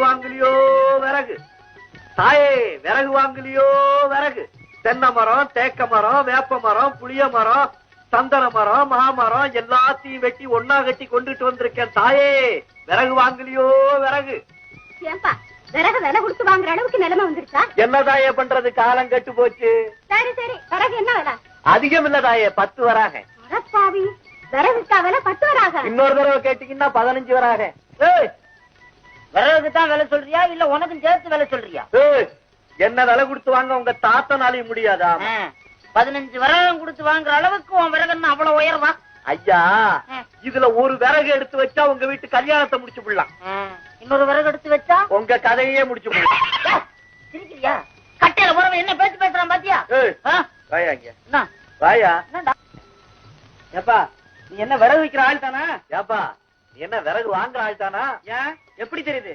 வாங்கலையோ விறகு, தாயே விறகு வாங்கலையோ விறகு. தென்னை மரம், தேக்க மரம், வேப்ப மரம், புளிய மரம், சந்தன மரம், மாமரம் எல்லாத்தையும் வெட்டி ஒன்னா கட்டி கொண்டுட்டு வந்திருக்கேன் தாயே. விறகு வாங்கலையோ விறகு. ஏன்பா விறகு விலை கொடுத்து வாங்குற அளவுக்கு நிலைமை வந்துருச்சா? என்ன தாயே பண்றது, காலம் கட்டு போச்சு. சரி சரி, விறகு என்ன விலை? அதிகம் இல்ல தாயே, 10 வராக. அடப்பாவி, விறகுக்கா விலை 10 வராக? இன்னொரு தடவை கேட்டீங்கன்னா 15 வராக. விறகுக்கு தான் விலை சொல்றியா இல்ல உனக்கும் சேர்த்து விலை சொல்றியா? என்ன விலை கொடுத்து வாங்க உங்க தாத்தனாலையும் முடியாதா? 15 விறகம் கொடுத்து வாங்குற அளவுக்கு உன் விறகுன்னு அவ்வளவு உயர்வா? ஐயா, இதுல ஒரு விறகு எடுத்து வச்சா உங்க வீட்டு கல்யாணத்தை முடிச்சு விடலாம். இன்னொரு விறகு எடுத்து வச்சா உங்க கதையே முடிச்சு விடலாம். சிரிக்கிறியா? கட்டையில போறவன் என்ன பேச்சு பேசுறான் பாத்தியா? வாயா இங்க, வாயா. ஏப்பா, நீ என்ன விறகு வைக்கிற ஆள் தானா? ஏப்பா, நீ என்ன விறகு வாங்குற ஆள் தானா? ஏன், எப்படி தெரியுது?